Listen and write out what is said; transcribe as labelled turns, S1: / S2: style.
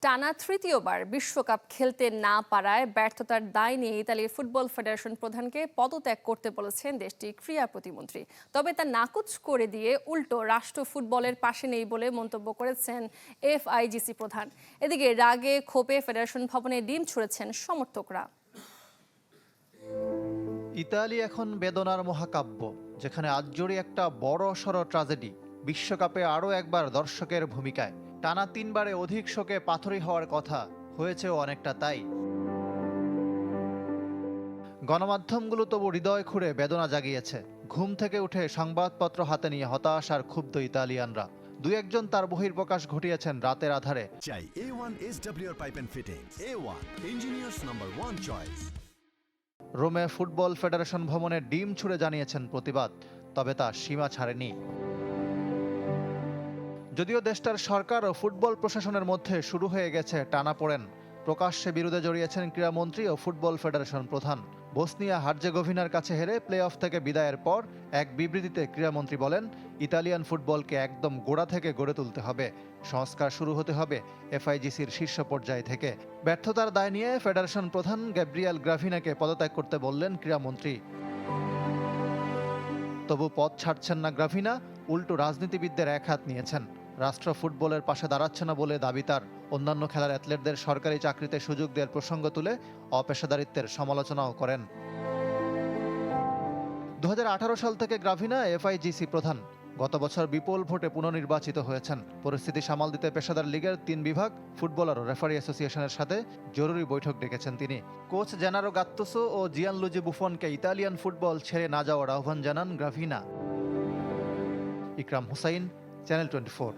S1: টানা তৃতীয়বার বিশ্বকাপ খেলতে না পারায় ব্যর্থতার দায় নিয়ে ইতালির ফুটবল ফেডারেশন প্রধানকে পদত্যাগ করতে বলেছেন দেশটির ক্রীড়া প্রতিমন্ত্রী। তবে তা নাকচ করে দিয়ে উল্টো রাষ্ট্র ফুটবলের পাশে নেই বলে মন্তব্য করেছেন এফআইজিসি প্রধান। এদিকে রাগে ক্ষোভে ফেডারেশন ভবনে ডিম ছুঁড়েছেন সমর্থকরা।
S2: ইতালি এখন বেদনার মহাকাব্য, যেখানে আজ জুড়ে একটা বড় সড় ট্র্যাজেডি। বিশ্বকাপে আরও একবার দর্শকের ভূমিকায় টানা 3 বারে অধিক শোকে পাথরী হওয়ার কথা, হয়েছেও অনেকটা তাই। গণমাধ্যমগুলো তবু হৃদয় খুঁড়ে বেদনা জাগিয়েছে। ঘুম থেকে উঠে সংবাদপত্র হাতে নিয়ে হতাশ আর ক্ষুব্ধ ইতালিয়ানরা। দুই একজন তার বহিঃপ্রকাশ ঘটিয়েছেন রাতের আধারে।
S3: চাই A1 SWR pipe and fittings. A1 engineers number 1 চয়েস।
S2: রোমে ফুটবল ফেডারেশন ভবনে ডিম ছুঁড়ে জানিয়েছেন প্রতিবাদ, তবে তা সীমা ছাড়েনি। যদিও দেশটার সরকার ও ফুটবল প্রশাসনের মধ্যে শুরু হয়ে গেছে টানাপোড়েন। প্রকাশ্যে বিরোধে জড়িয়েছেন ক্রীড়ামন্ত্রী ও ফুটবল ফেডারেশন প্রধান। বসনিয়া হার্জেগোভিনার কাছে হেরে প্লে অফ থেকে বিদায়ের পর এক বিবৃতিতে ক্রীড়ামন্ত্রী বলেন, ইতালিয়ান ফুটবলকে একদম গোড়া থেকে গড়ে তুলতে হবে। সংস্কার শুরু হতে হবে এফআইজিসির শীর্ষ পর্যায় থেকে। ব্যর্থতার দায় নিয়ে ফেডারেশন প্রধান গ্যাব্রিয়েল গ্রাভিনাকে পদত্যাগ করতে বললেন ক্রীড়ামন্ত্রী। তবু পদ ছাড়ছেন না গ্রাভিনা, উল্টো রাজনীতিবিদদের এক হাত নিয়েছেন। রাষ্ট্র ফুটবলের পাশে দাঁড়াচ্ছে না বলে দাবি তার। অন্যান্য খেলার অ্যাথলেটদের সরকারি চাকরিতে সুযোগ দেওয়ার প্রসঙ্গ তুলে অপেশাদারিত্বের সমালোচনাও করেন। 2018 সাল থেকে গ্রাভিনা এফআইজিসি প্রধান। গত বছর বিপুল ভোটে পুনর্নির্বাচিত হয়েছেন। পরিস্থিতি সামাল দিতে পেশাদার লীগের 3 বিভাগ, ফুটবলার ও রেফারি অ্যাসোসিয়েশনের সাথে জরুরি বৈঠক ডেকেছেন তিনি। কোচ জেনারো গাত্তুসো ও জিয়ানলুজি বুফনকে ইতালিয়ান ফুটবল ছেড়ে না যাওয়ার আহ্বান জানান গ্রাভিনা। ইকরাম হুসাইন, চ্যানেল 24।